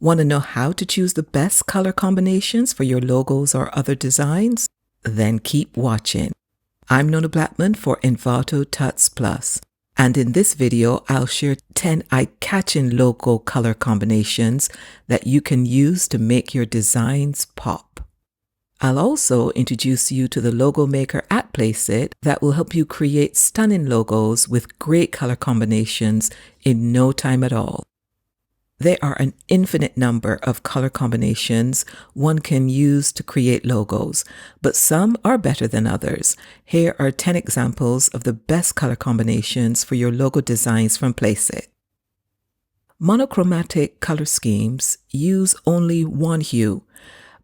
Want to know how to choose the best color combinations for your logos or other designs? Then keep watching. I'm Nona Blackman for Envato Tuts Plus, and in this video I'll share 10 eye-catching logo color combinations that you can use to make your designs pop. I'll also introduce you to the logo maker at Placeit that will help you create stunning logos with great color combinations in no time at all. There are an infinite number of color combinations one can use to create logos, but some are better than others. Here are 10 examples of the best color combinations for your logo designs from Placeit. Monochromatic color schemes use only one hue,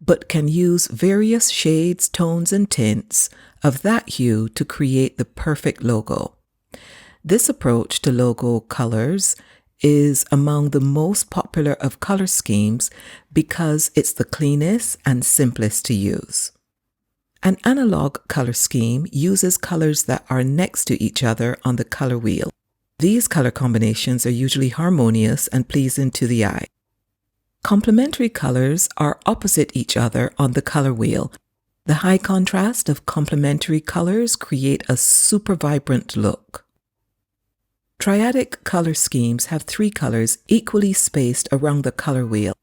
but can use various shades, tones, and tints of that hue to create the perfect logo. This approach to logo colors is among the most popular of color schemes because it's the cleanest and simplest to use. An analog color scheme uses colors that are next to each other on the color wheel. These color combinations are usually harmonious and pleasing to the eye. Complementary colors are opposite each other on the color wheel. The high contrast of complementary colors create a super vibrant look. Tetradic color schemes have 3 colors equally spaced around the color wheel.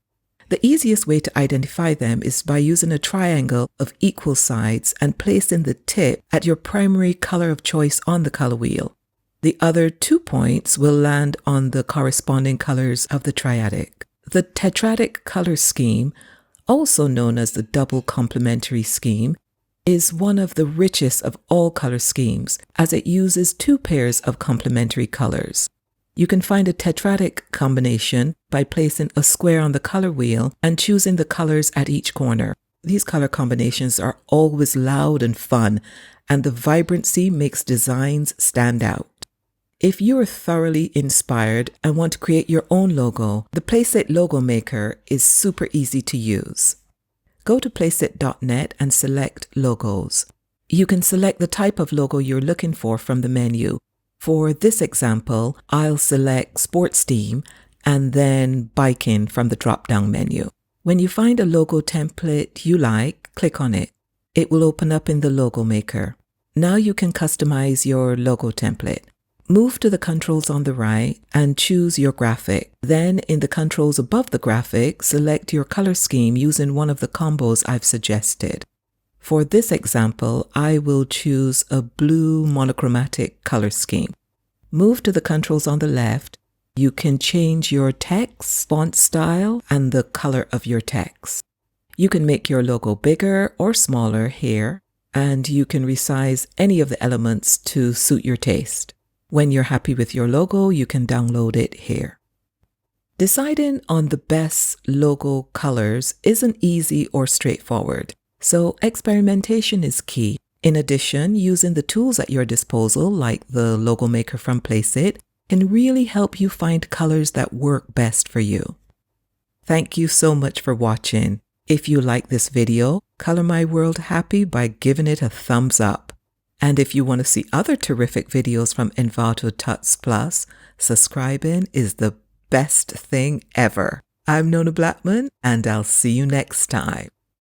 The easiest way to identify them is by using a triangle of equal sides and placing the tip at your primary color of choice on the color wheel. The other 2 points will land on the corresponding colors of the triadic. The Tetradic color scheme, also known as the double complementary scheme, is one of the richest of all color schemes as it uses 2 pairs of complementary colors. You can find a tetradic combination by placing a square on the color wheel and choosing the colors at each corner. These color combinations are always loud and fun, and the vibrancy makes designs stand out. If you are thoroughly inspired and want to create your own logo, the Placeit logo maker is super easy to use. Go to placeit.net and select logos. You can select the type of logo you're looking for from the menu. For this example, I'll select sports team and then biking from the drop-down menu. When you find a logo template you like, click on it. It will open up in the logo maker. Now you can customize your logo template. Move to the controls on the right and choose your graphic. Then in the controls above the graphic, select your color scheme using one of the combos I've suggested. For this example, I will choose a blue monochromatic color scheme. Move to the controls on the left. You can change your text, font style, and the color of your text. You can make your logo bigger or smaller here, and you can resize any of the elements to suit your taste. When you're happy with your logo, you can download it here. Deciding on the best logo colors isn't easy or straightforward, so experimentation is key. In addition, using the tools at your disposal, like the logo maker from Placeit, can really help you find colors that work best for you. Thank you so much for watching. If you like this video, color my world happy by giving it a thumbs up. And if you want to see other terrific videos from Envato Tuts Plus, subscribing is the best thing ever. I'm Nona Blackman, and I'll see you next time.